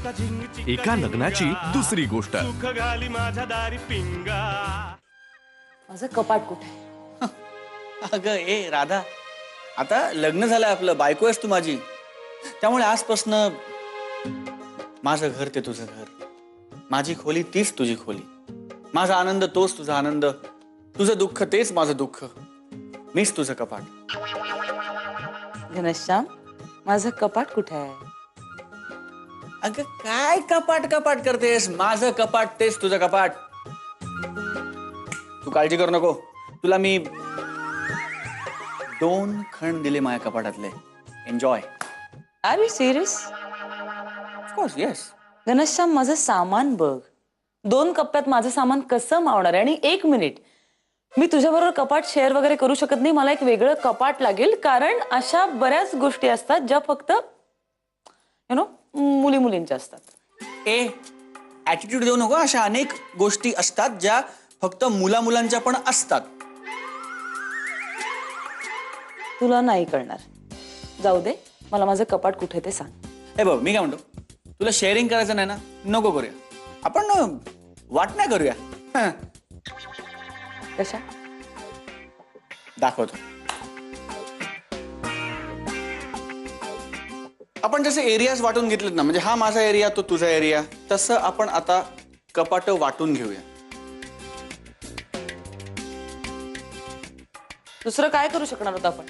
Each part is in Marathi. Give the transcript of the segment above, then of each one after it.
एका लग्नाची दुसरी गोष्ट। माझं कपाट कुठे? अगं ए राधा, आता लग्न झालंय आपलं, बायको आहेस तू माझी, त्यामुळे आजपासून माझं घर ते तुझं घर, माझी खोली तीच तुझी खोली, माझा आनंद तोच तुझा आनंद, तुझं दुःख तेच माझं दुःख, मीच तुझं कपाट। घनश्याम, माझं कपाट कुठे आहे? अगं काय कपाट कपाट करतेस, माझं कपाट तेच तुझं कपाट। तू काळजी करू नको, तुला मी 2 खण दिले माझ्या कपाटातले, enjoy. Are you serious? Of course yes. Ghanshyam, माझं सामान बघ, 2 कप्प्यात माझं सामान कसं मावणार आहे? आणि 1 मिनिट, मी तुझ्याबरोबर कपाट शेअर वगैरे करू शकत नाही, मला एक वेगळं कपाट लागेल, कारण अशा बऱ्याच गोष्टी असतात ज्या फक्त मुली मुलींच्या असतात। ए ॲटिट्यूड देऊ नको, अशा अनेक गोष्टी असतात ज्या फक्त मुला मुलांच्या पण असतात। तुला नाही कळणार, जाऊ दे, मला माझं कपाट कुठे ते सांग। हे बघ, मी काय म्हणतो, तुला शेअरिंग करायचं नाही ना, नको करूया, आपण वाटण्या करूया। कशा? दाखवतो। आपण जसे एरियाज वाटून घेतलेत ना, म्हणजे हा माझा एरिया तो तुझा एरिया, तसं आपण आता कपाट वाटून घेऊया। दुसरं काय करू शकणार होतं आपण?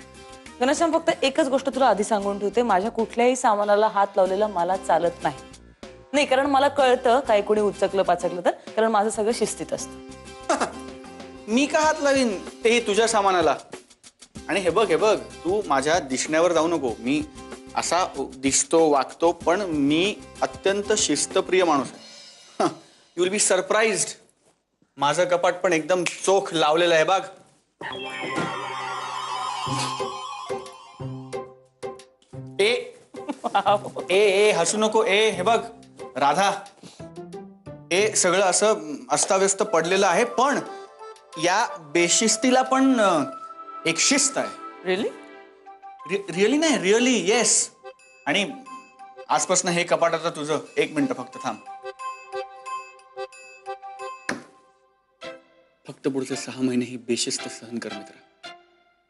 घनश्याम, फक्त एकच गोष्ट तुला आधी सांगून ठेवते, माझ्या कुठल्याही सामानाला हात लावलेला मला चालत नाही, कारण मला कळतं काय कोणी उचकलं पाचकलं तर, कारण माझं सगळं शिस्तीत असतं। मी का हात लावीन तेही तुझ्या सामानाला? आणि हे बघ, तू माझ्या दिसण्यावर जाऊ नको, मी असा दिसतो वागतो, पण मी अत्यंत शिस्तप्रिय माणूस आहे। यू विल बी सरप्राइज्ड, माझं कपाट पण एकदम चोख लावलेलं आहे बघ। ए हसू नको, हे बघ राधा, सगळं असं अस्ताव्यस्त पडलेलं आहे, पण या बेशिस्तीला पण एक शिस्त आहे। रिअली? रिअली नाही, रिअली येस। आणि आजपासून हे कपाट आता तुझं। 1 मिनिट फक्त थांब, फक्त पुढचे 6 महिने ही बेशिस्त सहन कर मित्र,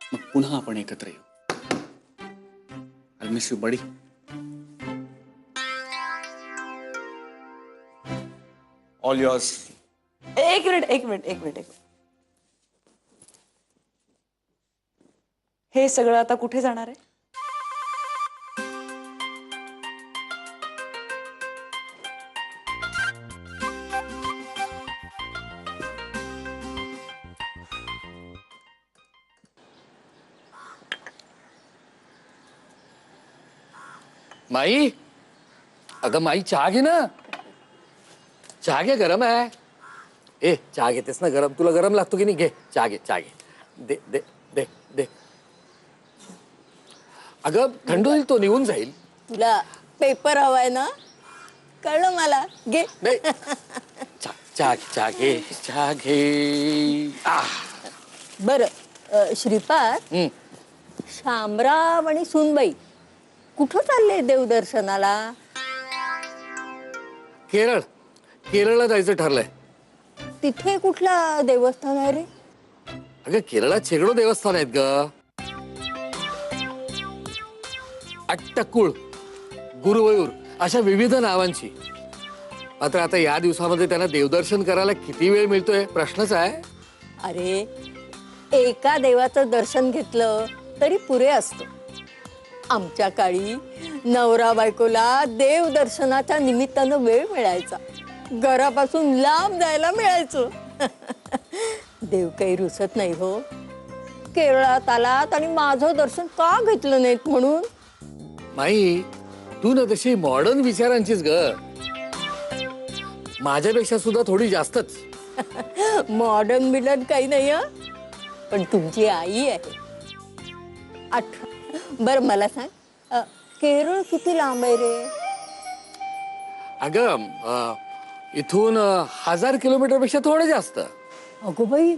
मग पुन्हा आपण एकत्र येऊ। I miss you Badi. All yours. एक मिनिट, हे सगळं आता कुठे जाणार आहे? माई, अगं माई, चहा घे ना, चहा घे, गरम आहे। ए चहा घेतेस ना गरम, तुला गरम लागतो की नाही? घे चहा घे, दे दे दे दे। अगं थंड होईल, तो निघून जाईल। तुला पेपर हवाय ना, कळलं मला, घे। चहा घे। बरं श्रीपाद, शामराव आणि सुनबाई कुठं चालले देवदर्शनाला? केरळला जायचं ठरलंय। तिथे कुठला देवस्थान आहे रे? अगं केरळात शेकडो देवस्थान आहेत ग, अट्टकुळ, गुरुवयूर, अशा विविध नावांची। मात्र आता या दिवसामध्ये त्यांना देवदर्शन करायला किती वेळ मिळतोय प्रश्नच आहे। अरे एका देवाचं दर्शन घेतलं तरी पुरे असतं। आमच्या काळी नवरा बायकोला देवदर्शनाच्या निमित्तानं वेळ मिळायचा, घरापासून लांब जायला मिळायचं। देव काही रुसत नाही हो, केरळात आलात आणि माझं दर्शन का घेतलं नाहीत म्हणून? माई, तू ना तशी मॉडर्न विचारांचीच ग, माझ्यापेक्षा सुद्धा थोडी जास्तच। मॉडर्न बिडर्न काही नाही हं, पण तुमची आई आहे। बरं मला सांग, केरळ किती लांब आहे रे? अगं इथून 1000 किलोमीटर पेक्षा थोडं जास्त। अगो बाई,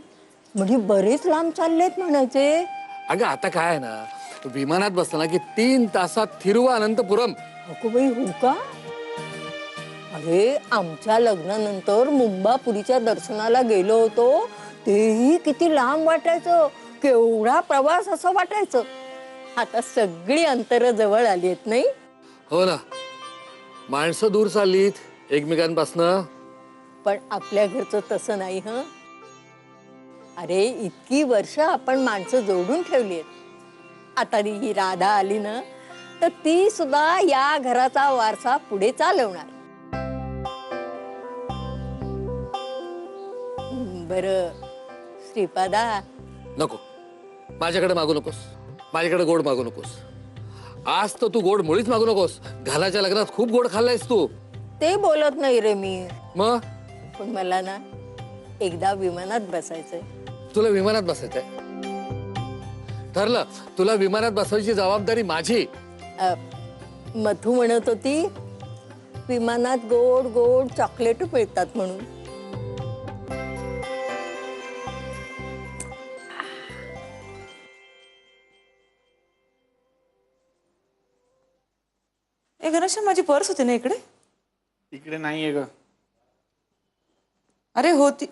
म्हणजे बरेच लांब चाललेत म्हणायचे। अगं आता काय आहे ना, विमानात बसला ना की 3 तासात थिरुवनंतपुरम। अगो बाई, हो का? अरे आमच्या लग्नानंतर मुंबापुरीच्या दर्शनाला गेलो होतो, तेही किती लांब वाटायचं, केवढा प्रवास असं वाटायचं. आता सगळी अंतर जवळ आली आहेत नाही. हो ना, माणसं दूर चाललीत एकमेकांपासनं. पण आपल्या घरचं तसं नाही हं. अरे इतकी वर्ष आपण माणसं जोडून ठेवली आहेत. आता ही राधा आली ना, तर ती सुद्धा या घराचा वारसा पुढे चालवणार. बरं श्रीपादा, नको, माझ्याकडे मागू नकोस, माझ्याकडे गोड मागू नकोस. आज तर तू गोड मुळीच मागू नकोस. घालाच्या लग्नात खूप गोड खाल्लायस तू. ते बोलत नाही रे मी. मग पण मला ना एकदा विमानात बसायचंय. तुला विमानात बसायचंय? ठरलं, तुला विमानात बसवायची जबाबदारी माझी. मधू म्हणत होती विमानात गोड गोड चॉकलेट मिळतात म्हणून. ए घनश्याम, माझी पर्स होती ना इकडे. इकडे नाहीये ग. अरे होती,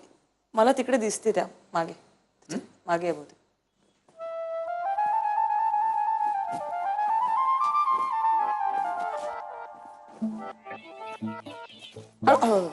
मला तिकडे दिसते त्या मागे. मागे आहे बहुतेक. हळू.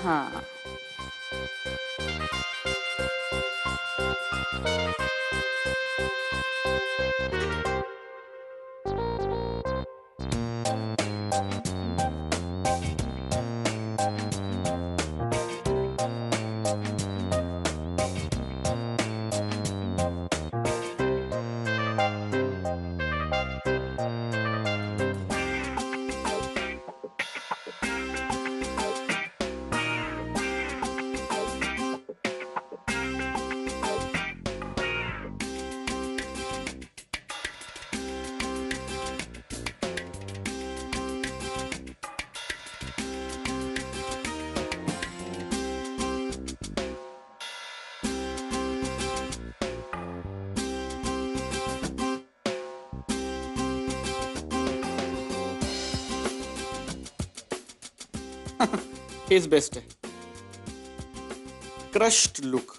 हा. हेच बेस्ट आहे. Crushed look.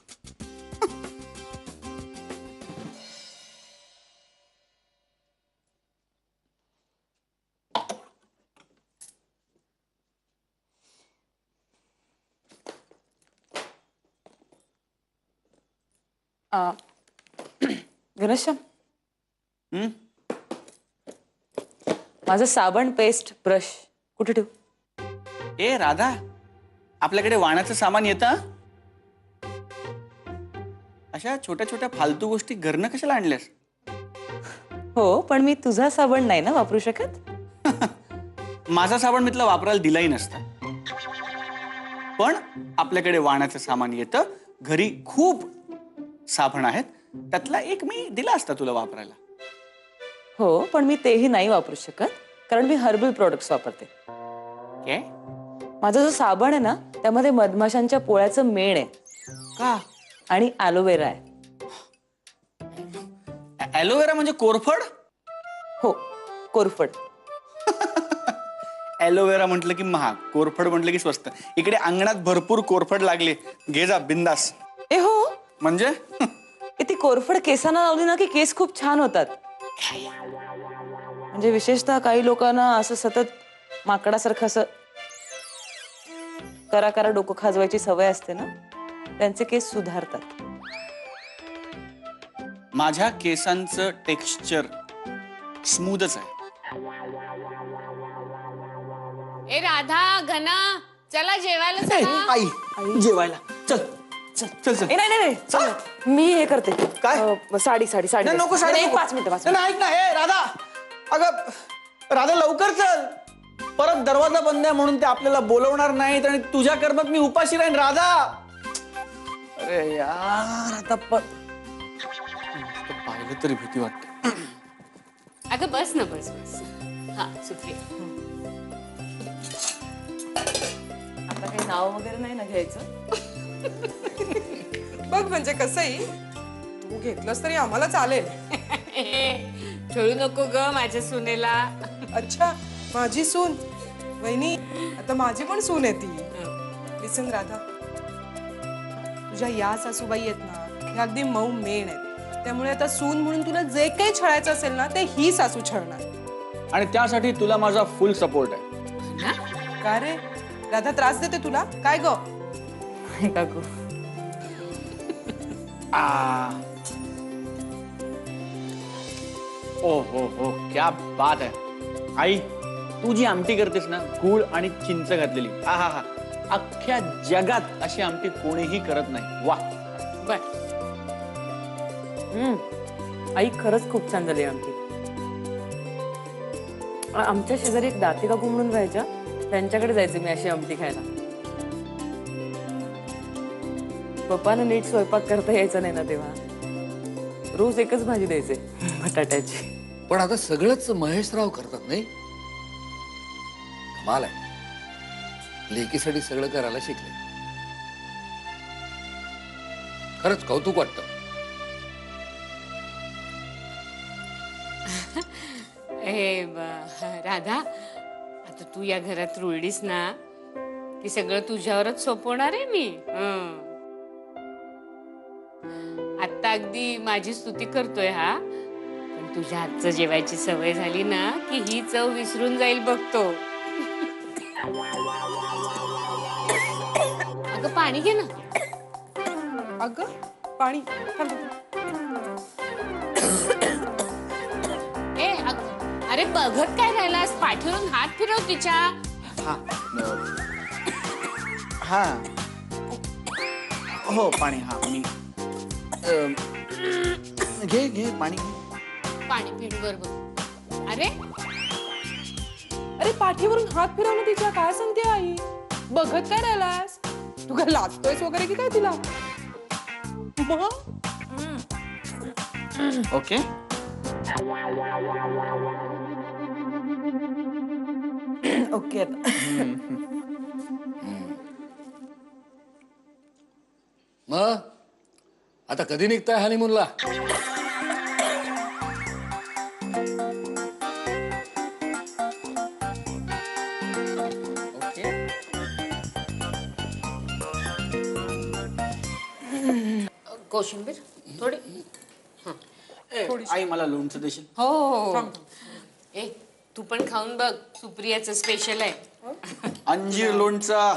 घनश्याम, माझं साबण, पेस्ट, ब्रश कुठे ठेवू? ए राधा, आपल्याकडे वाणाचं सामान येतं? अशा छोट्या छोट्या फालतू गोष्टी घरनं कशाला आणल्यास? हो, पण मी तुझा साबण नाही ना वापरू शकत. माझा साबण मी तुला वापरायला दिलाही नसता. पण आपल्याकडे वाणाचं सामान येतं. घरी खूप साबण आहेत, त्यातला एक मी दिला असता तुला वापरायला. हो, पण मी तेही नाही वापरू शकत, कारण मी हर्बल प्रोडक्ट्स वापरते. काय? माझा जो साबण आहे ना, त्यामध्ये मधमाशांच्या पोळ्याचं मेण आहे का? आणि ॲलोवेरा आहे. ॲलोवेरा म्हणजे कोरफड? हो, कोरफड. ॲलोवेरा म्हटलं की महाग, कोरफड म्हटलं की स्वस्त. इकडे अंगणात भरपूर कोरफड लागली, घे जा बिंदास. ए हो, म्हणजे ए ती कोरफड केसांना लावली ना की केस खूप छान होतात. म्हणजे विशेषतः काही लोकांना असं सतत माकडासारखं असं करा करा डोकं खाजवायची सवय असते ना, त्यांचे केस सुधारतात. माझ्या केसांचं टेक्स्चर स्मूथच आहे. ए राधा घना चला जेवायला चला. आई जेवायला चल चल चल चल. ए, नाही नाही नाही, मी हे करते. काय? साडी साडी साडी. नाही, नको साडी नाही, नको. 5 मिनिटं 5 नाही, नाही, ऐक ना, हे राधा, अगं राधा लवकर चल. परत दरवाजा बंद आहे म्हणून ते आपल्याला बोलवणार नाहीत आणि तुझ्या कर्मात मी उपाशी राहीन राधा. अरे यार आता पाहिलं तरी भीती वाटते. अगं बस ना बस बस. हा सुप्रिया. आता काही नाव वगैरे नाही ना घ्यायचं. बघ म्हणजे कसंही तू घेतलंस तरी आम्हाला चालेल. खेळू नको ग माझ्या सुनेला. अच्छा माझी सून वहिनी, आता माझी पण सून आहे ती. लिसन राधा, तुझ्या या सासूबाई आहेत ना, ह्या अगदी मऊ मेण आहेत. त्यामुळे आता सून म्हणून तुला जे काही छळायचं असेल ना ते ही सासू छळणार. आणि त्यासाठी तुला माझा फुल सपोर्ट आहे. का रे राधा, त्रास देते तुला काय ग? काकू ओ हो क्या बात आहे. आई तू जी आमटी करतेस ना, गूळ आणि चिंच घातलेली, हा हा हा, अख्ख्या जगात अशी आमटी कोणीही करत नाही. वा. बर आई खरंच खूप छान झाली आमची. आमच्या शेजारी एक दाती काकू म्हणून राहायच्या, त्यांच्याकडे जायचे मी अशी आमटी खायला. पप्पानं नीट स्वयंपाक करता यायचा नाही ना तेव्हा, रोज एकच भाजी द्यायचे, बटाट्याची. पण आता सगळंच महेशराव करतात नाही. कमाल आहे, लेकीसाठी सगळं करायला शिकले. खरंच कौतुक वाटतं. हे राधा, आता तू या घरात रुळलीस ना की सगळं तुझ्यावरच सोपवणार आहे मी. आता अगदी माझी स्तुती करतोय हा, पण तुझ्या हातचं जेवायची सवय झाली ना की ही चव विसरून जाईल बघतो. अगं पाणी घे ना. अगं पाणी थांब. अरे बघत काय राहिलास, पाठीवरून हात फिरव तिच्या. हा हा हो पाणी. हा मी घे घे पाणी घे. पाणी पिण बरोबर. अरे अरे पाठीवरून हात फिरवणं तिच्या, काय सांगते आई? बघत काय राहिलास तू? काय लाजतोयस वगैरे की काय तिला? मग ओके. ओके मग आता कधी निघताय हनीमूनला? ओके. कोशिंबीर थोडी. आई मला लोणचं देशील? हो हो. ए तू पण खाऊन बघ, सुप्रियाचं स्पेशल आहे. अंजीर लोणचा.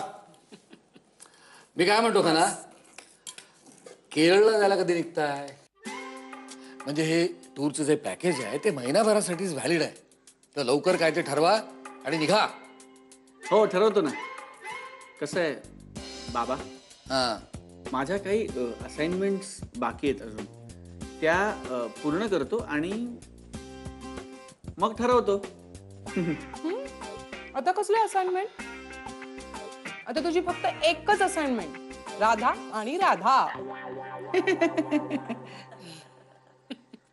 मी काय म्हणतो खाना, केरळला जायला कधी निघताय? म्हणजे हे टूरचं जे पॅकेज आहे ते महिनाभरासाठीच व्हॅलिड आहे. तर लवकर काय ते ठरवा आणि निघा. हो ठरवतो ना. कसं आहे बाबा, हा, माझ्या काही असाइनमेंट्स बाकी आहेत अजून, त्या पूर्ण करतो आणि मग ठरवतो. आता कसली असाइनमेंट? आता तुझी फक्त एकच असाइनमेंट, राधा आणि राधा.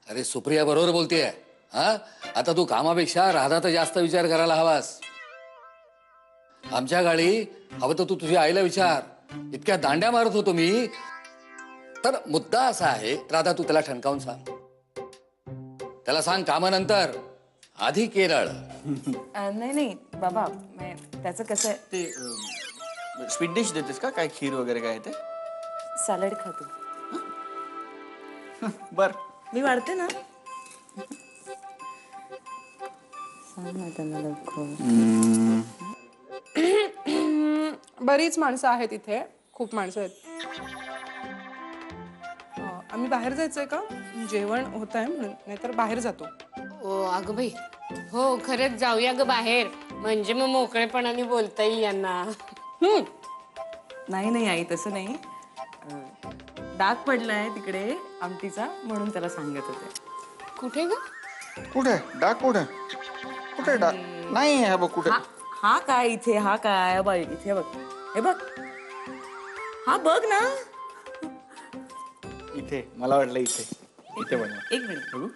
अरे सुप्रिया बरोबर बोलतेय. हा, आता तू कामापेक्षा राधाचा जास्त विचार करायला हवास. आमच्या गाडी हवं तर तू तुझ्या आईला विचार. इतक्या दांड्या मारत होतो मी. तर मुद्दा असा आहे, राधा तू त्याला ठणकावून सांग. त्याला सांग कामानंतर आधी केरळ. नाही नाही बाबा, त्याचं कसं आहे, ते स्वीट डिश देतेस का? काय खीर वगैरे काय ते? सॅलड खातो. बर मी वाढते ना. सांग ना त्यांना लवकर. बरीच माणसं आहेत इथे, खूप माणसं आहेत. आम्ही बाहेर जायचंय का? जेवण होत आहे म्हणून, नाहीतर बाहेर जातो. ओ अगं बाई, हो खरंच जाऊया ग बाहेर, म्हणजे मग मोकळेपणाने बोलता येईल यांना. नाही नाही आई, तसं नाही. डाग पडलाय तिकडे आमटीचा, म्हणून त्याला सांगत होते. कुठे ग? कुठे डाक? कुठे कुठे डाक? नाही हे बघ कुठे. हा काय इथे, हा काय बाई इथे बघ, हे बघ, हा बघ ना. इथे मला वाटलं इथे इथे बनवा. एक मिनिट बघू.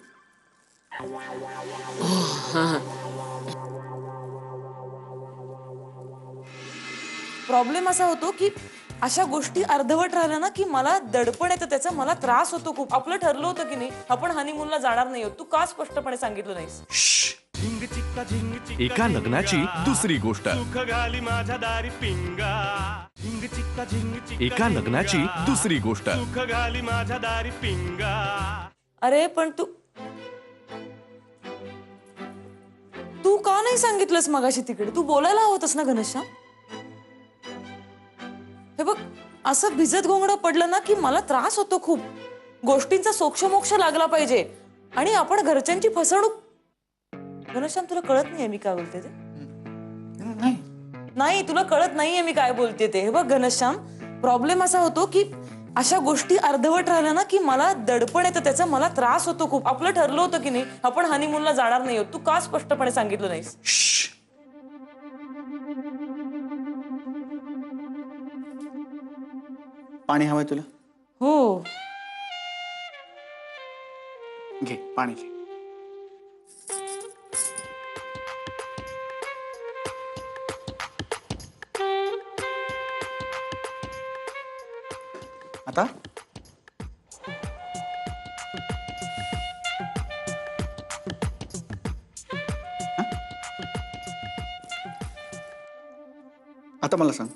प्रॉब्लेम असा होतो की अशा गोष्टी अर्धवट राहिल्या ना की मला दडपण येतं, त्याचा मला त्रास होतो खूप. आपलं ठरलं होतं की नाही आपण हनीमूनला जाणार नाही आहोत, तू का स्पष्टपणे सांगितलं नाहीस? एका लग्नाची दुसरी गोष्ट. एका लग्नाची दुसरी गोष्ट. अरे पण तू तू का नाही सांगितलंस मगाशी तिकडे? तू बोलायला हवंतस ना घनश्याम. हे बघ, असं भिजत घोंगडं पडलं ना की मला त्रास होतो खूप. गोष्टींचा सोक्षमोक्ष लागला पाहिजे आणि आपण घरच्यांची फसवणूक. घनश्याम, तुला कळत नाहीये मी काय बोलते ते? नाही, तुला कळत नाहीये मी काय बोलते ते. हे बघ घनश्याम, प्रॉब्लेम असा होतो की अशा गोष्टी अर्धवट राहिल्या ना की मला दडपण येतं, त्याचा मला त्रास होतो खूप. आपलं ठरलं होतं की नाही आपण हनीमूनला जाणार नाही आहोत, तू का स्पष्टपणे सांगितलं नाहीस? पाणी हवंय तुला? हो. घे पाणी घे. आता आता मला सांग,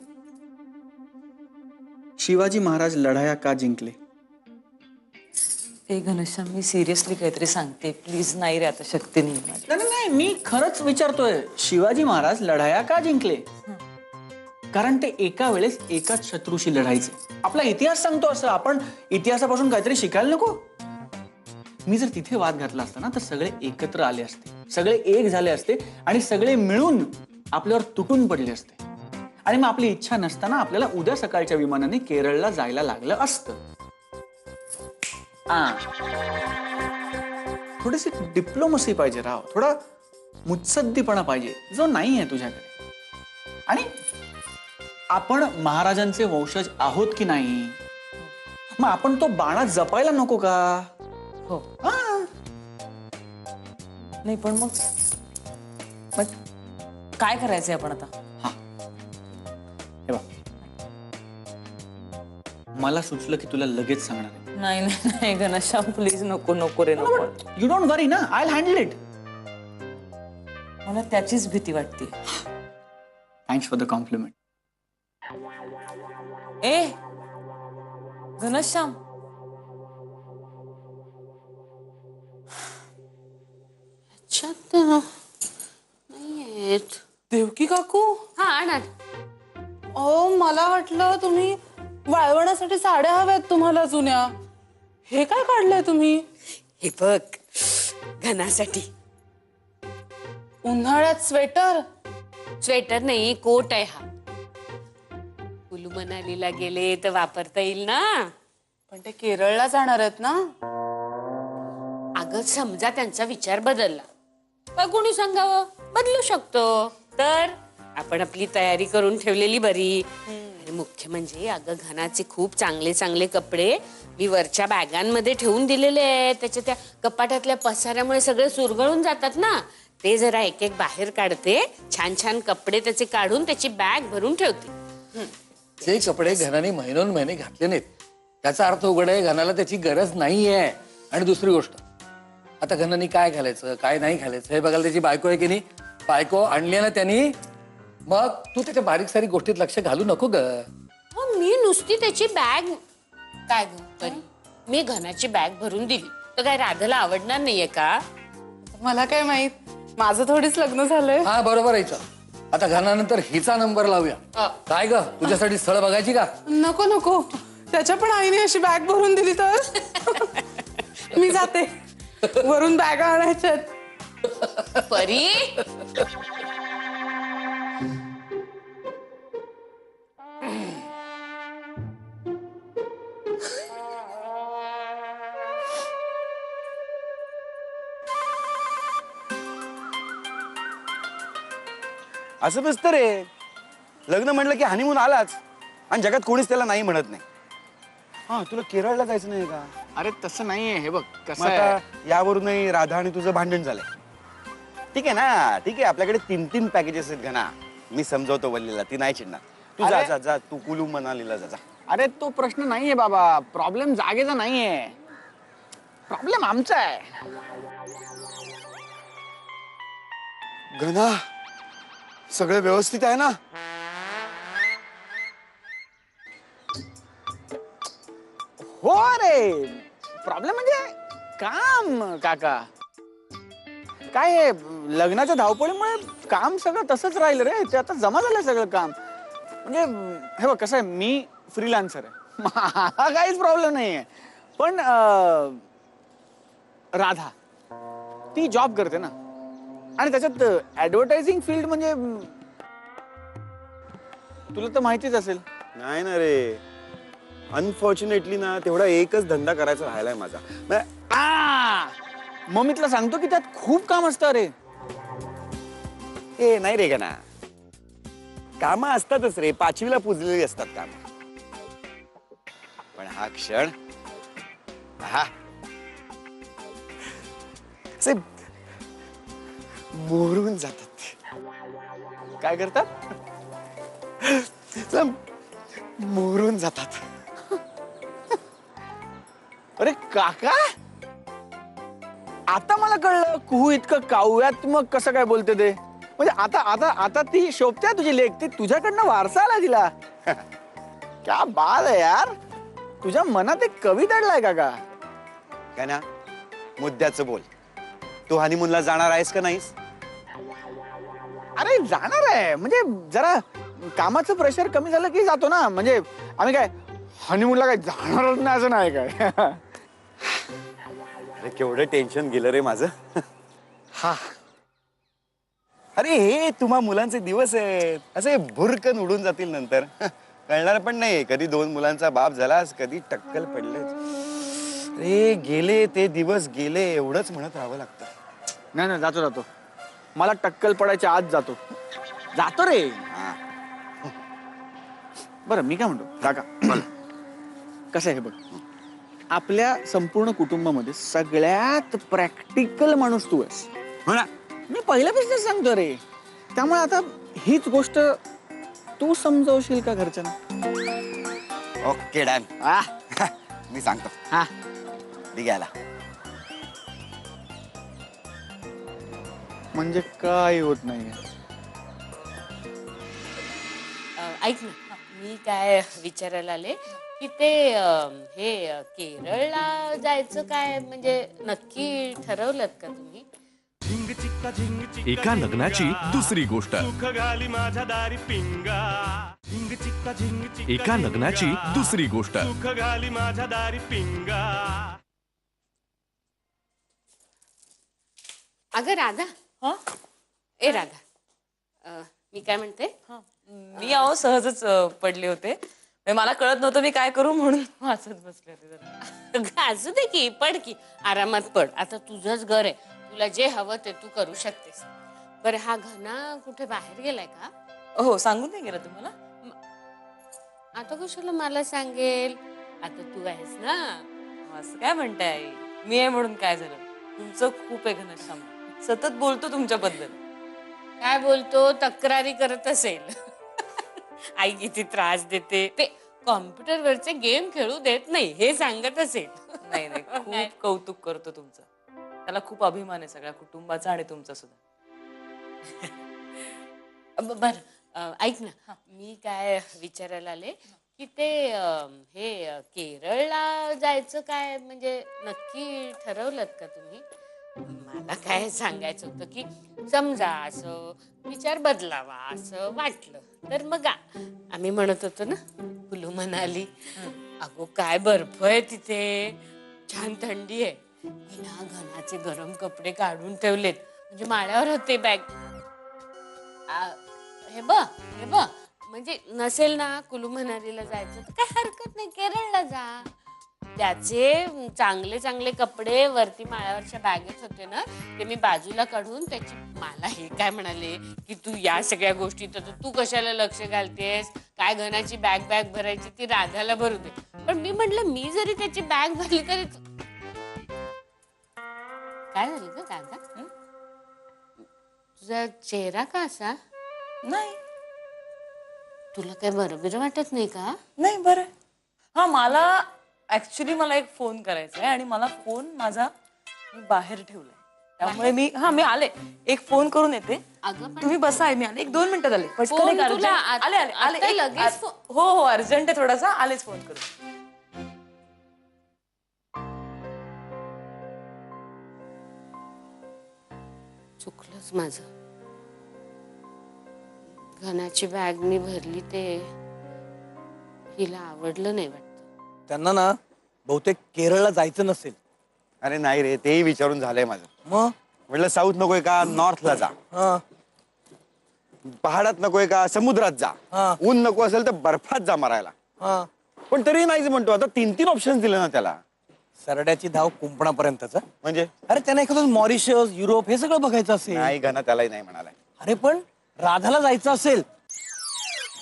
शिवाजी महाराज लढाया का जिंकले? ए घनश्याम, मी सिरियसली काहीतरी सांगते, प्लीज. नाही रे, आता शक्ती नाही माझी. नाही नाही, मी खरंच विचारतोय. शिवाजी महाराज लढाया का जिंकले? कारण ते एका वेळेस एकाच शत्रूशी लढायचे. आपला इतिहास सांगतो असं. आपण इतिहासापासून काहीतरी शिकायला नको? मी जर तिथे वाद घातला असता ना तर सगळे एकत्र आले असते, सगळे एक झाले असते आणि सगळे मिळून आपल्यावर तुटून पडले असते. आणि मग आपली इच्छा नसताना आपल्याला उद्या सकाळच्या विमानाने केरळला जायला लागलं असतं. थोडीशी डिप्लोमसी पाहिजे राव, थोडा मुत्सद्दीपणा पाहिजे, जो नाही आहे तुझ्याकडे. आणि आपण महाराजांचे वंशज आहोत की नाही, मग आपण तो बाणा जपायला नको का? हो. नाही पण मग काय करायचंय आपण आता? हे बघ, मला सुचलं की तुला लगेच सांगणार आहे. नाही नाही नाही घनश्याम, प्लीज नको नको रे, नको. यू डोंट वरी ना, आय विल हँडल इट. मला त्याचीच भीती वाटते. Thanks for the compliment. ए घनश्याम, नाहीयेत. देवकी काकू, हा आणा. अहो मला वाटलं तुम्ही वाळवण्यासाठी साड्या हव्यात तुम्हाला जुन्या. हे काय काढलंय तुम्ही? हे बघ, घनासाठी. उन्हाळ्यात स्वेटर? स्वेटर नाही, कोट आहे हा. कुलू मनालीला गेले तर वापरता येईल ना. पण ते केरळला जाणार आहेत ना? अगं समजा त्यांचा विचार बदलला, का कोणी सांगावं, बदलू शकतो. तर आपण आपली तयारी करून ठेवलेली बरी. आणि मुख्य म्हणजे अगं घनाचे खूप चांगले चांगले कपडे मी वरच्या बॅगांमध्ये ठेवून दिलेले आहेत. त्याच्या त्या कपाटातल्या पसाऱ्यामुळे सगळे सुरगळून जातात ना, ते जरा एक एक बाहेर काढते. छान छान कपडे त्याचे काढून त्याची बॅग भरून ठेवते. जे कपडे घनाने महिनोन महिने घातले नाहीत, त्याचा अर्थ उघड आहे घनाला त्याची गरज नाहीये. आणि दुसरी गोष्ट, आता घनाने काय घालायचं काय नाही घालायचं हे बघायला त्याची बायको आहे की नाही. बायको आणली ना त्यांनी, मग तू त्याच्या बारीक सारीक गोष्टीत लक्ष घालू नको ग. मी नुसती त्याची बॅग काय ग तरी मी घनाची बॅग भरून दिली तर काय राधाला आवडणार नाहीये का? मला काय माहित. माझं थोडीच लग्न झालंय. हा बरोबर आहे हिचं. आता घरानंतर हिचा नंबर लावूया. काय ग तुझ्यासाठी स्थळ बघायची का? नको नको, त्याच्या पण आईने अशी बॅग भरून दिली तर मी जाते. वरून बॅग आणायच्यात. परी असं नसतं रे. लग्न म्हणलं की हनीमून आलाच आणि जगात कोणीच त्याला नाही म्हणत नाही. हा तुला केरळला जायचं नाही का? अरे तसं नाहीये. हे बघ मग कसं आहे. आता यावरूनही राधा आणि तुझं भांडण झालंय. ठीक आहे ना, ठीक आहे. आपल्याकडे 3 पॅकेजेस आहेत घना. मी समजवतो वल्लीला, ती नाही चिडणार. तू जा अरे- जा जा, तू कुलू मनालीला जा जा. अरे तो प्रश्न नाहीये बाबा. प्रॉब्लेम जागेचा नाहीये. प्रॉब्लेम आमचा आहे. घना सगळं व्यवस्थित आहे ना? हो रे. प्रॉब्लेम म्हणजे काम काका. काय हे लग्नाच्या धावपळीमुळे काम सगळं तसंच राहिलं रे. ते आता जमा झालं सगळं काम. म्हणजे हे बघ कसं आहे, मी फ्रीलान्सर आहे. मला काहीच प्रॉब्लेम नाहीये. पण राधा ती जॉब करते ना, आणि त्याच्यात ऍडव्हर्टायझिंग फील्ड म्हणजे तुला तर माहितीच असेल. नाही ना रे, अनफॉर्च्युनेटली ना तेवढा एकच धंदा करायचा राहिलाय माझा. मग मी तुला सांगतो की त्यात खूप काम असतं रे. ए नाही रे घना, कामं असतातच रे. 5वीला पुजलेली असतात काम. पण हा क्षण, हा असे मोरून जातात. काय करतात? असं मोरून जातात. अरे काका, आता मला कळलं कुहू इतकं काव्यात्मक कसं काय बोलते ते. म्हणजे आता आता आता ती शोभते तुझी लेख. ती तुझ्याकडनं वारसा आला तिला. क्या बात आहे यार. तुझ्या मनात एक कवी दडलाय काका. काय ना, मुद्द्याचं बोल. तू हनीमूनला जाणार आहेस का नाहीस? अरे जाणार आहे. म्हणजे जरा कामाचं प्रेशर कमी झालं की जातो ना. म्हणजे आम्ही काय हनीमूनला काय जाणारच नाही असं नाही काय. अरे केवढं टेन्शन गेलं रे माझं. हा अरे हे तुम्हा मुलांचे दिवस आहेत, असे भुरकन उडून जातील नंतर. कळणार पण नाही कधी 2 मुलांचा बाप झालास, कधी टक्कल पडले. अरे गेले ते दिवस गेले, एवढंच म्हणत राहावं लागतं. नाही नाही, जातो जातो. मला टक्कल पडायच्या आत जातो. जातो रे. हा. बरं मी काय म्हणतो काका, कसं आहे हे बघ, आपल्या संपूर्ण कुटुंबामध्ये सगळ्यात प्रॅक्टिकल माणूस तू आहेस. हो ना. मी पहिल्यापासून सांगतो रे. त्यामुळे आता हीच गोष्ट तू समजावशील का घरच्यांना? Okay done. मी सांगतो. हा दिघ्याला म्हणजे काय होत नाही. ऐक ना, मी काय विचारायला आले की ते हे केरळला जायचं काय म्हणजे नक्की ठरवलं का तुम्ही? एका लग्नाची दुसरी गोष्ट. एका लग्नाची दुसरी गोष्ट. अगं राधा. हा ए राधा, मी काय म्हणते, मी अहो सहजच पडले होते. म्हणजे मला कळत नव्हतं मी काय करू म्हणून वाचत बसले होते जरा. अगं, असू दे की, पड की, आरामात पड. आता तुझंच घर आहे, तुला जे हवं ते तू करू शकतेस. बरं हा घना कुठे बाहेर गेलाय का? हो, सांगून नाही गेलं तुम्हाला? आता कशाला मला सांगेल, आता तू आहेस ना. असं काय म्हणताय? मी आहे म्हणून काय झालं? तुमचं खूप आहे घनश्याम, सतत बोलतो तुमच्याबद्दल. काय बोलतो? तक्रारी करत असेल. आई किती त्रास देते, ते कॉम्प्युटर वरचे गेम खेळू देत नाही हे सांगत असेल. नाही नाही, खूप कौतुक करतो तुमचं. त्याला खूप अभिमान आहे सगळ्या कुटुंबाचा आणि तुमचा सुद्धा. बर ऐक ना, मी काय विचारायला आले की ते हे केरळला जायचं काय म्हणजे नक्की ठरवलं का तुम्ही? मला काय सांगायचं होतं की समजा असं विचार बदलावा असं वाटलं तर मग आम्ही म्हणत होतो ना कुलू मनाली. अगो काय बर्फ आहे तिथे, छान थंडी आहे. मी ना घनाचे गरम कपडे काढून ठेवलेत, म्हणजे माळ्यावर होते बॅग. हे बघ म्हणजे नसेल ना कुलू मनालीला जायचं तर काय हरकत नाही, केरळला जा. त्याचे चांगले चांगले कपडे वरती माळ्यावरच्या बॅगेत होते ना, ते मी बाजूला काढून त्याची. मला हे काय म्हणाले की तू या सगळ्या गोष्टीत तू कशाला लक्ष घालतेस, काय घनाची बॅग भरायची ती राधाला भरू दे. पण मी म्हटलं मी जरी त्याची बॅग भरली तरी काय झालं ग राधा? तुझा चेहरा का असा? नाही तुला काय बरं वाटत नाही का? नाही बरं. हा मला ऍक्च्युली मला एक फोन करायचा आहे आणि मला फोन माझा मी बाहेर ठेवलाय, त्यामुळे मी आले, एक फोन करून येते. अगं पण तुम्ही बसा, आहे मी आले, 1-2 मिनिटात आले. पटकन फोन एक तुला urgent- आले आले आले आता एक- लगेच हो अर्जंट आहे थोडासा, आलेच फोन करून. चुकलंच माझं. घनाची बॅग मी भरली ते हिला आवडलं नाही वाटतं. त्यांना ना बहुतेक केरळला जायचं नसेल. अरे नाही रे, तेही विचारून झालंय माझं. मग म्हटलं साऊथ नकोय का, नॉर्थला जा. हा पहाडात नकोय का, समुद्रात जा. हा. ऊन नको असेल तर बर्फात जा मरायला. हा पण तरी नाहीच म्हणतो. आता 3 ऑप्शन दिले ना त्याला. सरड्याची धाव कुंपणापर्यंतच. म्हणजे अरे त्यांना एखादं मॉरिशस, युरोप हे सगळं बघायचं असेल. नाही घना त्यालाही नाही म्हणालाय. अरे पण राधाला जायचं असेल.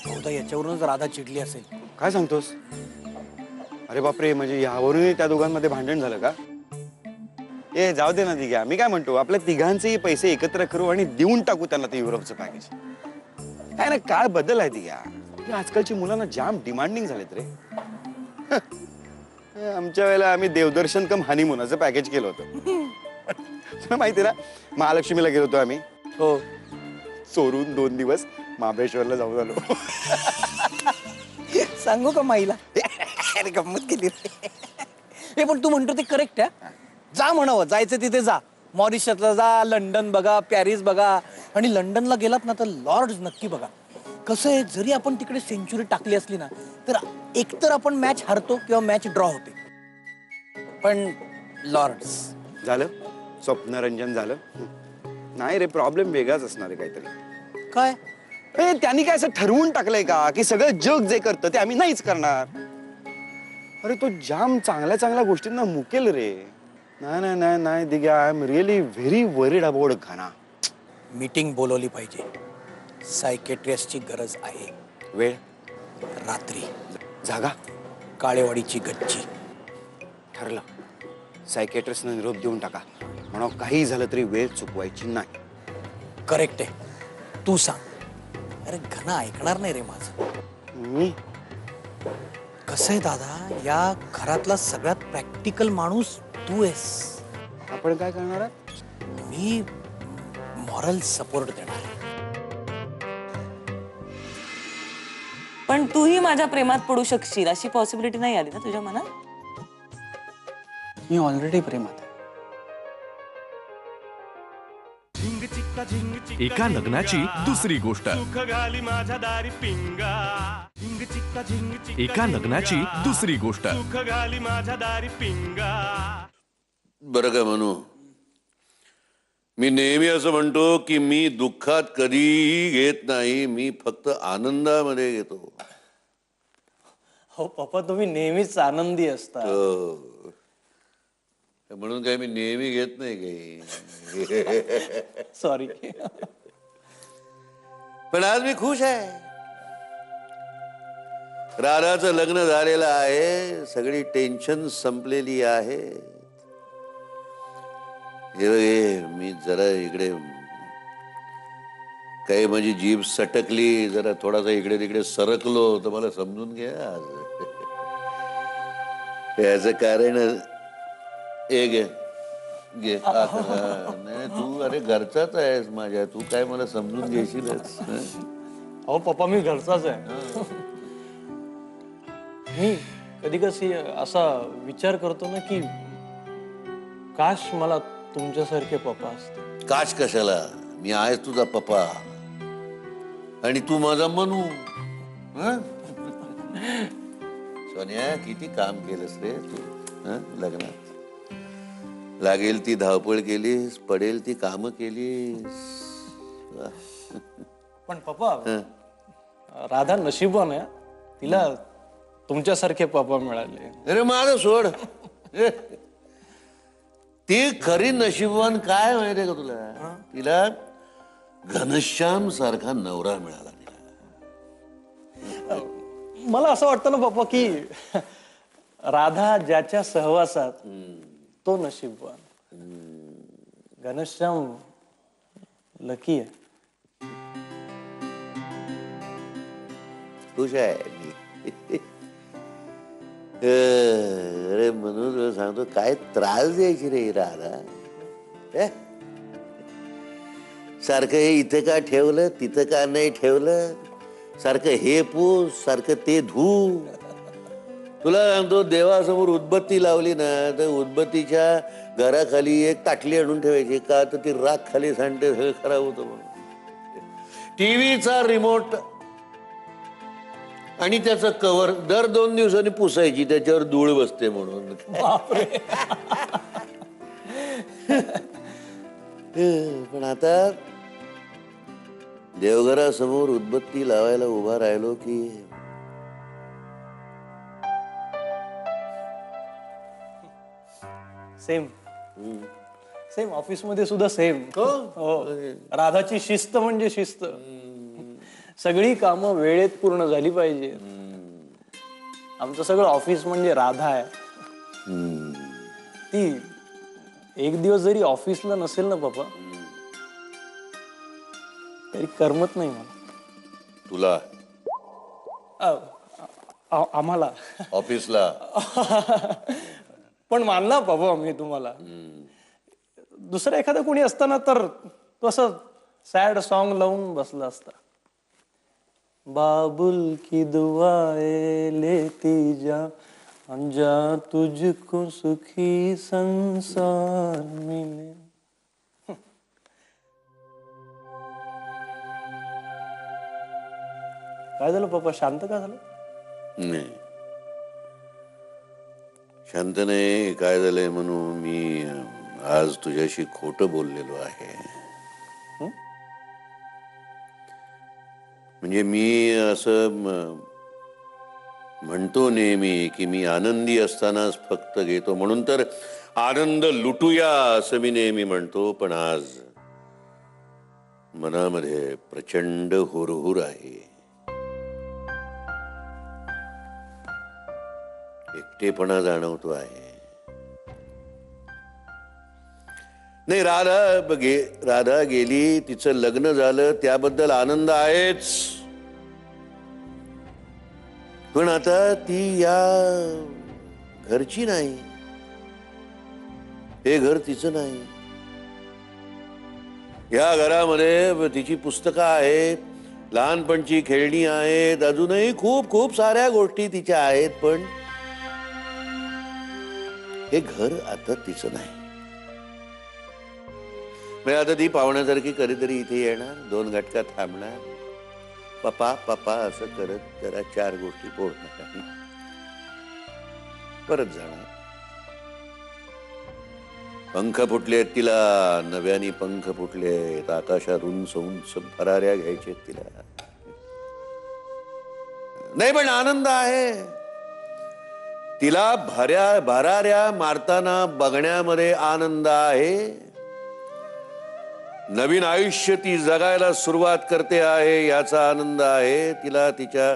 बहुधा याच्यावरूनच राधा चिडली असेल. काय सांगतोस? अरे बापरे, म्हणजे यावरूनही त्या दोघांमध्ये भांडण झालं का? ए जाऊ दे ना दिघ्या, मी काय म्हणतो, आपल्या तिघांचेही पैसे एकत्र करू आणि देऊन टाकू त्यांना ते युरोपचं पॅकेज. काय ना, काळ बदल आहे दिघ्या. आजकालची मुलांना जाम डिमांडिंग झालेत रे. आमच्या वेळेला आम्ही देवदर्शन कम हनीमूनचं पॅकेज केलं होतं. तुला माहिती ना, महालक्ष्मीला गेलो होतो आम्ही. हो चोरून 2 दिवस महाबळेश्वरला जाऊन आलो. सांगू का माईला? अरे गंमत केली रे. हे पण तू म्हणतो ते करेक्ट आहे. जा म्हणावं, जायचं तिथे जा. मॉरिशसला जा, लंडन बघा, पॅरिस बघा. आणि लंडनला गेलात ना तर लॉर्ड्स नक्की बघा. कसं आहे, जरी आपण तिकडे सेंचुरी टाकली असली ना तर एकतर आपण मॅच हरतो किंवा मॅच ड्रॉ होते. पण लॉर्ड्स झालं, स्वप्नरंजन झालं. नाही रे, प्रॉब्लेम वेगळाच असणार आहे काहीतरी. काय? त्यांनी काय असं ठरवून टाकलंय का की सगळं जग जे करतं ते आम्ही नाहीच करणार? अरे तो जाम चांगल्या चांगल्या गोष्टींना मुकेल रे. नाही नाही नाही नाही Digya, I'm really very worried about Ghana. Meeting बोलवली पाहिजे. सायकेट्रिस्टची गरज आहे. वेळ? रात्री. जागा? काळेवाडीची गच्ची. ठरलं. सायकेट्रिस्टने निरोप देऊन टाका, म्हणा काही झालं तरी वेळ चुकवायची नाही. करेक्ट आहे. तू सांग. अरे घना ऐकणार नाही रे माझं. मी कसं आहे दादा, या घरातला सगळ्यात प्रॅक्टिकल माणूस तू आहेस. आपण काय करणार आहे? मी मॉरल सपोर्ट देणार. पण तूही माझ्या प्रेमात पडू शकशील अशी पॉसिबिलिटी नाही आली ना तुझ्या मनात? मी ऑलरेडी प्रेमात आहे. एका लग्नाची दुसरी गोष्ट. एका लग्नाची दुसरी गोष्ट. बरं का म्हणू, मी नेहमी असं म्हणतो की मी दुःखात कधीही घेत नाही, मी फक्त आनंदामध्ये घेतो. हो पप्पा, तुम्ही नेहमीच आनंदी असता. हो. म्हणून काही मी नेहमी घेत नाही काही. सॉरी. पण आज मी खुश आहे. राधाचं लग्न झालेलं आहे, सगळी टेन्शन संपलेली आहे. हे बघे, मी जरा इकडे काही माझी जीभ सटकली, जरा थोडासा इकडे तिकडे सरकलो तर मला समजून घ्या. याचं कारण एक घे. नाही, तू अरे घरचाच आहेस माझ्या, तू काय मला समजून घेशीलच. हो पप्पा, मी घरचाच आहे. मी कधी कधी असा विचार करतो ना की काश मला तुमच्यासारखे पप्पा असते. काच कशाला, मी आहेच तुझा पप्पा आणि तू माझा मनू. हं? सोन्या, किती काम केलंस रे तू लग्नात. लागेल ती धावपळ केलीस, पडेल ती कामं केलीस. पण पप्पा, राधा नशिबवान आहे. तिला तुमच्यासारखे पप्पा मिळाले. अरे माझं सोड. ती खरी नशीबवान काय माहितीये का तुला? तिला घनश्याम सारखा नवरा मिळाला. मला असं वाटतं ना पप्पा की राधा ज्याच्या सहवासात तो नशीबवान. घनश्याम लकी आहे. खुश आहे मी. अरे म्हणून तुला सांगतो, काय त्रास द्यायची रे राधा. सारखं हे इथं का ठेवलं, तिथं का नाही ठेवलं, सारखं हे पूस, सारखं ते धू. तुला सांगतो, देवासमोर उदबत्ती लावली ना तर उदबत्तीच्या घराखाली एक ताटली आणून ठेवायची. का तर ती राख खाली सांडते, सगळं खराब होतं म्हणून. टीव्हीचा रिमोट आणि त्याचं कव्हर दर 2 दिवसांनी पुसायची, त्याच्यावर धूळ बसते म्हणून. पण आता देवघरासमोर उदबत्ती लावायला उभा राहिलो की सेम ऑफिस मध्ये सुद्धा सेम. हो, राधाची शिस्त म्हणजे शिस्त. सगळी कामं वेळेत पूर्ण झाली पाहिजे. आमचं सगळं ऑफिस म्हणजे राधा आहे. ती एक दिवस जरी ऑफिसला नसेल ना पप्पा, तरी करमत नाही मला. तुला आम्हाला ऑफिसला पण मानला पप्पा मी तुम्हाला. दुसरं एखादं कोणी असताना तर तो असं सॅड सॉन्ग लावून बसला असता. बाबुल की दुआएं लेती जा, जा तुझको सुखी संसार मिले. काय झालं पप्पा, शांत का झालं? नाही, शांत नाही. काय झालंय म्हणून मी आज तुझ्याशी खोटं बोललेलो आहे. म्हणजे मी असं म्हणतो नेहमी की मी आनंदी असतानाच फक्त घेतो, म्हणून तर आनंद लुटूया असं मी नेहमी म्हणतो. पण आज मनामध्ये प्रचंड हुरहुर आहे. एकटेपणा जाणवतो आहे. नाही, राधा गेली, तिचं लग्न झालं, त्याबद्दल आनंद आहेच. पण आता ती या घरची नाही, हे घर तिचं नाही. या घरामध्ये तिची पुस्तकं आहेत, लहानपणची खेळणी आहेत, अजूनही खूप खूप साऱ्या गोष्टी तिच्या आहेत. पण हे घर आता तिचं नाही. आता ती पाहुण्यासारखी कधीतरी इथे येणार, 2 घटका थांबणार, पप्पा पप्पा असं करत जरा 4 गोष्टी बोलणार, परत जाणार. पंख फुटले तिला, नव्याने पंख फुटले, आकाशात उंच उंच भराऱ्या घ्यायचे तिला. नाही, पण आनंद आहे. तिला भराऱ्या मारताना बघण्यामध्ये आनंद आहे. नवीन आयुष्य ती जगायला सुरुवात करते आहे याचा आनंद आहे. तिला तिच्या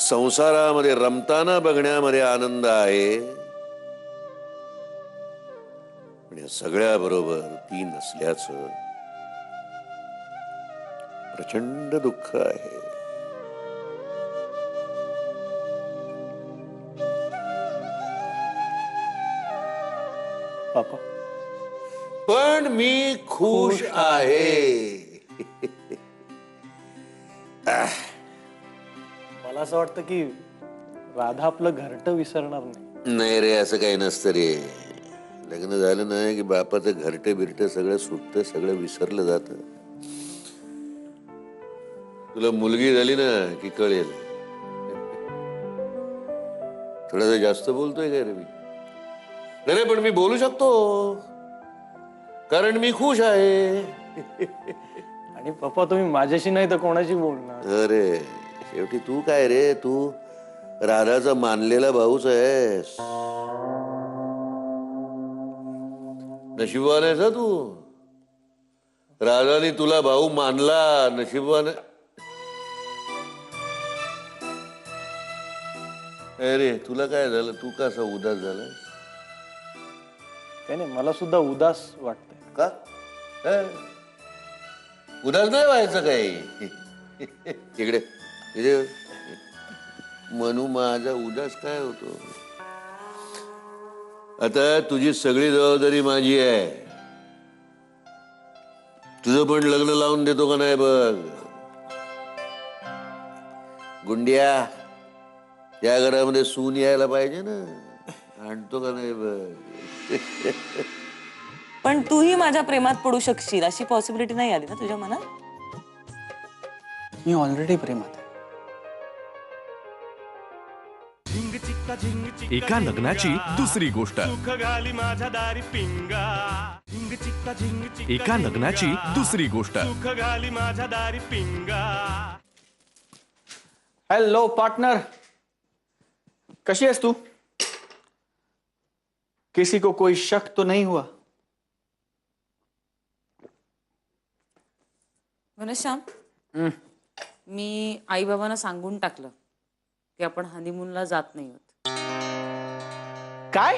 संसारामध्ये रमताना बघण्यामध्ये आनंद आहे. पण या सगळ्या बरोबर ती नसल्याचं प्रचंड दुःख आहे. पापा, पण मी खुश आहे. मला असं वाटतं की राधा आपलं घरटं विसरणार नाही. नाही रे, असं काही नसतं रे. लग्न झालं नाही की बापाचं घरटे बिरटे सगळं सुटतं, सगळं विसरलं जातं. तुला मुलगी झाली ना की कळेल. थोडं जास्त बोलतोय काय रे मी? नाही पण मी बोलू शकतो कारण मी खुश आहे. आणि पप्पा तुम्ही माझ्याशी नाही तर कोणाशी बोलणार? अरे शेवटी तू काय रे, तू राधाचा मानलेला भाऊच आहेस. नशिबवान आहेस हं तू. राधाने तुला भाऊ मानला, नशिबवान. अरे तुला काय झालं, तू कसा उदास झाला? काही नाही, मला सुद्धा उदास वाटतंय. का उदास नाही व्हायचं काही. इकडे इकडे मनू माझा उदास काय होतो? आता तुझी सगळी जबाबदारी माझी आहे. तुझं पण लग्न लावून देतो का नाही बघ. गुंड्या, या घरामध्ये सून यायला पाहिजे ना, आणतो का नाही बघ. पण तूही माझ्या प्रेमात पडू शकशील अशी पॉसिबिलिटी नाही आली ना तुझ्या मनात? मी ऑलरेडी प्रेमात आहे. एका लग्नाची दुसरी गोष्ट. एका लग्नाची दुसरी गोष्ट. हॅलो पार्टनर, कशी आहेस तू? किसी को कोई शक तो नहीं हुआ? घनश्याम, मी आई बाबांना सांगून टाकलं की आपण हनीमूनला जात नाही आहोत. काय?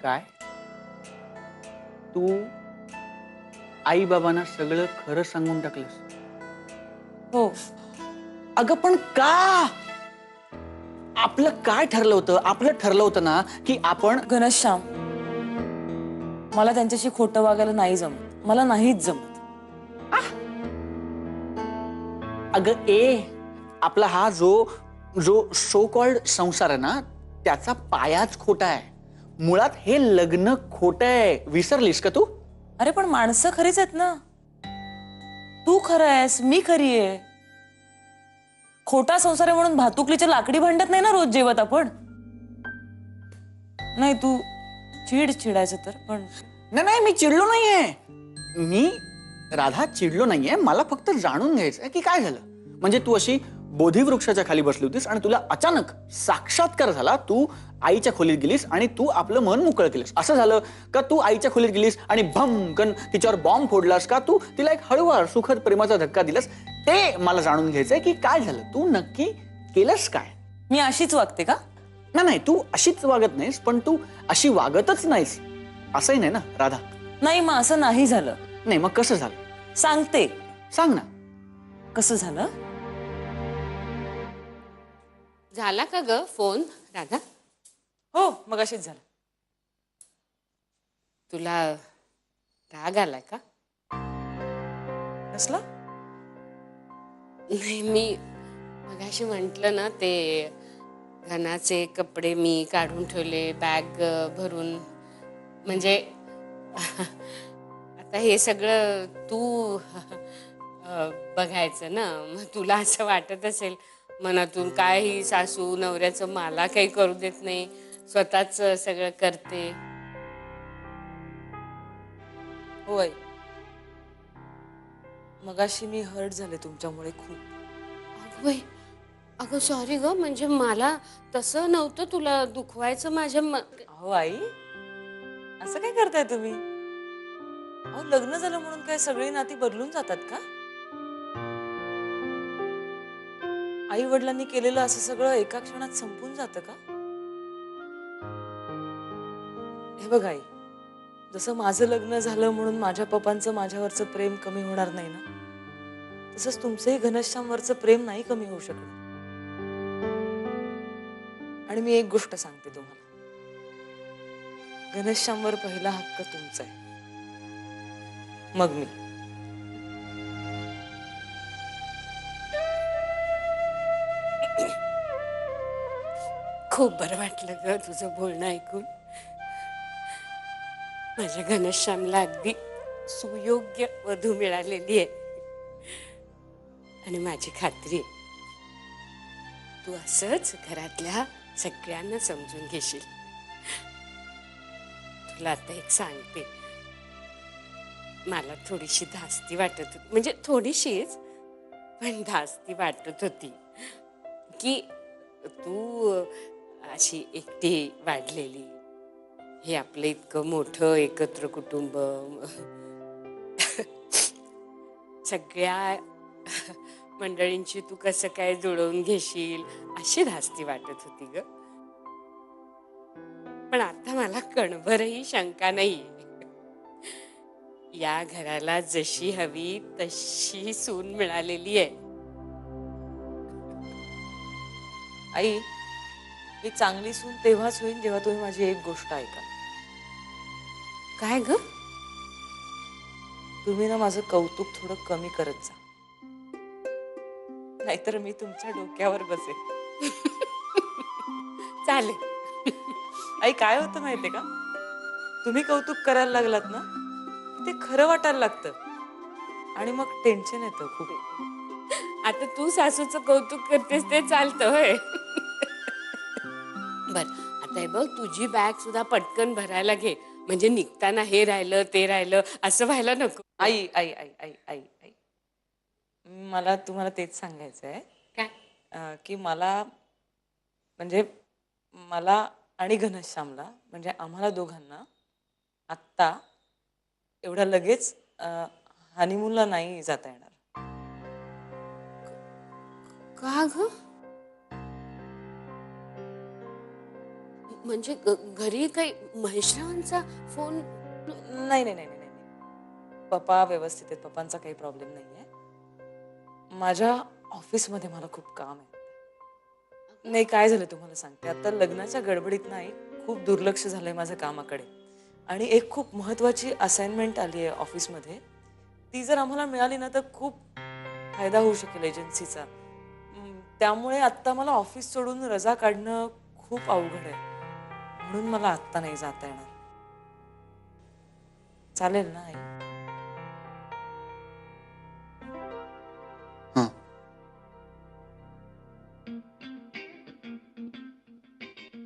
काय? तू आई बाबांना सगळं खरं सांगून टाकलंस? हो. अगं पण का? आपलं काय ठरलं होतं? आपलं ठरलं होतं ना की आपण. घनश्याम, मला त्यांच्याशी खोटं वागायला नाही जमत. मला नाहीच जमत. अगं आपला हा जो जो सो कॉल्ड संसार आहे ना, त्याचा पायाच खोटा आहे. मुळात हे लग्न खोटं आहे. विसरलीस का तू? अरे पण माणसं खरीच आहेत ना. तू खरं आहेस, मी खरी आहे. खोटा संसार आहे म्हणून भातुकलीच्या लाकडी भांडत नाही ना रोज जेवत आपण. नाही तू चिडायचं तर पण. नाही मी चिडलो नाहीये. मी राधा चिडलो नाहीये. मला फक्त जाणून घ्यायचंय की काय झालं. म्हणजे तू अशी बोधिवृक्षाच्या खाली बसली होतीस आणि तुला अचानक साक्षात्कार झाला. तू आईच्या खोलीत गेलीस आणि तू आपलं मन मोकळं केलंस. असं झालं का तू आईच्या खोलीत गेलीस आणि भमकन तिच्यावर बॉम्ब फोडलास? का तू तिला एक हळूवार सुखद प्रेमाचा धक्का दिलास? ते मला जाणून घ्यायचंय की काय झालं. तू नक्की केलंस काय? मी अशीच वागते का? नाही तू अशीच वागत नाहीस, पण तू अशी वागतच नाहीस असंही नाही ना राधा. नाही मग असं नाही झालं. नाही मग कसं झालं? सांगते. सांग ना कसं झालं. झाला का ग फोन राधा? हो मग अशीच झालं. तुला राग आलाय का? कसला? नाही मी मगाशी म्हंटल ना, ते घनाचे कपडे मी काढून ठेवले बॅग भरून. म्हणजे आता हे सगळं तू बघायचं ना. मग तुला असं वाटत असेल मनातून काय ही सासू नवऱ्याचं मला काही करू देत नाही, स्वतःच सगळं करते. होय, मगाशी मी हर्ट झाले तुमच्यामुळे खूप. अगं बाई, अगं सॉरी ग. म्हणजे मला तसं नव्हतं तुला दुखवायचं माझ्या अहो आई, असं काय करताय तुम्ही? अहो लग्न झालं म्हणून काय सगळी नाती बदलून जातात का? आई वडिलांनी केलेलं असं सगळं एका क्षणात संपून जातं का? हे बघ आई, जसं माझं लग्न झालं म्हणून माझ्या पप्पांचं माझ्यावरचं प्रेम कमी होणार नाही ना, तसंच तुमचंही घनश्यामवरचं प्रेम नाही कमी होऊ शकणार. आणि मी एक गोष्ट सांगते तुम्हाला, घनश्यामवर पहिला हक्क तुमचा आहे, मग मी. खूप बरं वाटलं ग तुझं बोलणं ऐकून. माझ्या घनश्यामला अगदी सुयोग्य वधू मिळालेली आहे आणि माझी खात्री आहे तू असंच घरातल्या सगळ्यांना समजून घेशील. तुला आता एक सांगते, मला थोडीशी धास्ती वाटत होती, म्हणजे थोडीशीच पण धास्ती वाटत होती की तू अशी एकटी वाढलेली, हे आपलं इतकं मोठं एकत्र कुटुंब, सगळ्या मंडळींची तू कसं काय जुळवून घेशील अशी धास्ती वाटत होती ग. पण आता मला कणभरही शंका नाही, या घराला जशी हवी तशी सून मिळालेली आहे. आई, ही चांगली सून तेव्हाच होईल जेव्हा तुम्ही माझी एक गोष्ट ऐका. काय ग? तुम्ही ना माझं कौतुक थोडं कमी करत जा, नाहीतर मी तुमच्या डोक्यावर बसेल. चालेल. आई, काय होतं माहितीये का, तुम्ही कौतुक करायला लागलात ना, ते खरं वाटायला लागतं आणि मग टेन्शन येतं खूप. आता तू सासूचं कौतुक करतेस ते चालतं होय. बर, आता हे बघ, तुझी बॅग सुद्धा पटकन भरायला घे, म्हणजे निघताना हे राहिलं ते राहिलं असं व्हायला नको. आई आई आई आई आई आई, मला तुम्हाला तेच सांगायचं आहे काय? की मला आणि घनश्यामला, म्हणजे आम्हाला दोघांना आत्ता एवढ्या लगेच हनीमूनला नाही जाता येणार. का ग? म्हणजे घरी काही महेशरावांचा फोन? नाही नाही नाही नाही नाही, पप्पा व्यवस्थित आहेत, पप्पांचा काही प्रॉब्लेम नाही आहे. माझ्या ऑफिसमध्ये मला खूप काम आहे. नाही, काय झालं तुम्हाला सांगते, आता लग्नाच्या गडबडीत नाही खूप दुर्लक्ष झालंय माझ्या कामाकडे, आणि एक खूप महत्वाची असाइनमेंट आली आहे ऑफिसमध्ये. ती जर आम्हाला मिळाली ना तर खूप फायदा होऊ शकेल एजन्सीचा. त्यामुळे आत्ता मला ऑफिस सोडून रजा काढणं खूप अवघड आहे, म्हणून मला आत्ता नाही जाता येणार. चालेल ना आई?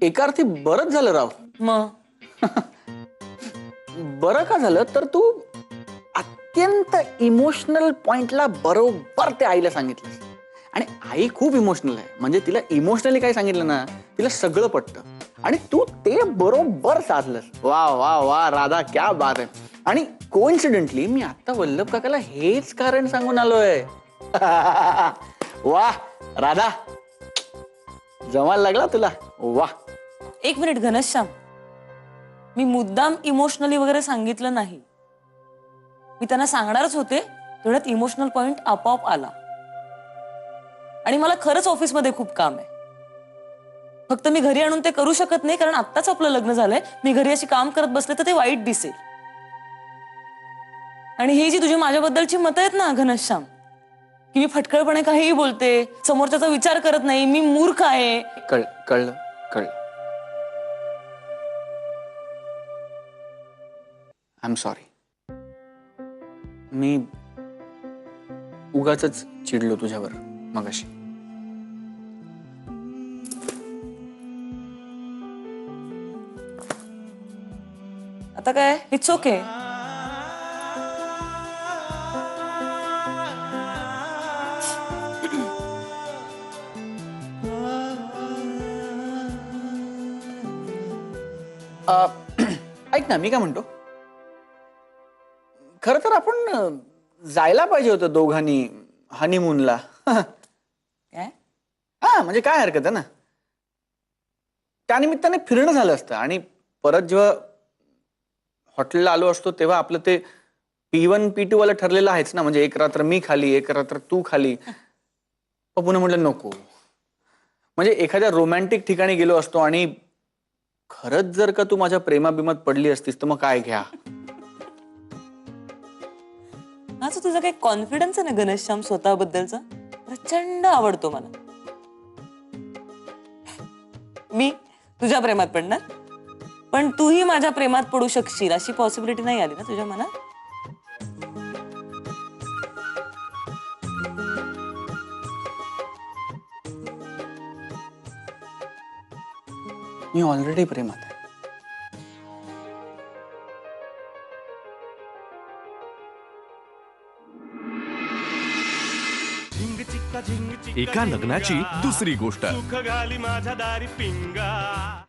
एका अर्थी बरंच झालं राव. मग बरं का झालं तर तू अत्यंत इमोशनल पॉइंटला बरोबर त्या आईला सांगितलंस, आणि आई खूप इमोशनल आहे, म्हणजे तिला इमोशनली काय सांगितलं ना तिला सगळं पटतं, आणि तू ते बरोबर साधलंस. वा वा वा राधा, क्या बात आहे. आणि कोइन्सिडेंटली मी आता वल्लभ काकाला हेच कारण सांगून आलोय. वा राधा, जमायला लागला तुला. वा. एक मिनिट घनश्याम, मी मुद्दाम इमोशनली वगैरे सांगितलं नाही. मी त्यांना सांगणारच होते, तेवढ्यात इमोशनल पॉइंट आपोआप आला. आणि मला खरंच ऑफिसमध्ये खूप काम आहे, फक्त मी घरी आणून ते करू शकत नाही, कारण आत्ताच आपलं लग्न झालंय. मी घरी अशी काम करत बसले तर ते वाईट दिसेल. आणि ही जी तुझी माझ्याबद्दलची मतं आहेत ना घनश्याम, की मी फटकळपणे काहीही बोलते, समोरच्याचा विचार करत नाही, मी मूर्ख आहे. कळलं. I am sorry. मी उगाचच चिडलो तुझ्यावर मगाशी. आता काय, इट्स ओके. ऐक ना, मी काय म्हणतो, खर तर आपण जायला पाहिजे होतं दोघांनी हनीमूनला. काय? हा, म्हणजे काय हरकत आहे ना, त्यानिमित्ताने फिरणं झालं असतं, आणि परत जेव्हा हॉटेलला आलो असतो तेव्हा आपलं ते P1 P2 वाला ठरलेलं आहेच ना, म्हणजे एक रात्र मी खाली एक रात्र तू खाली. पुन्हा म्हटलं नको, म्हणजे एखाद्या रोमॅन्टिक ठिकाणी गेलो असतो, आणि खरंच जर का तू माझ्या प्रेमाबिमात पडली असतीस तर मग काय घ्या. आज तुझा काही कॉन्फिडन्स आहे ना घनश्याम स्वतःबद्दलचा, प्रचंड आवडतो मला. मी तुझ्या प्रेमात पडणार, पण तूही माझ्या प्रेमात पडू शकशील अशी पॉसिबिलिटी नाही आली ना तुझ्या मनात? मी ऑलरेडी प्रेमात आहे. एका लग्नाची दुसरी गोष्ट. सुख घाली माझ्या दारी पिंगा.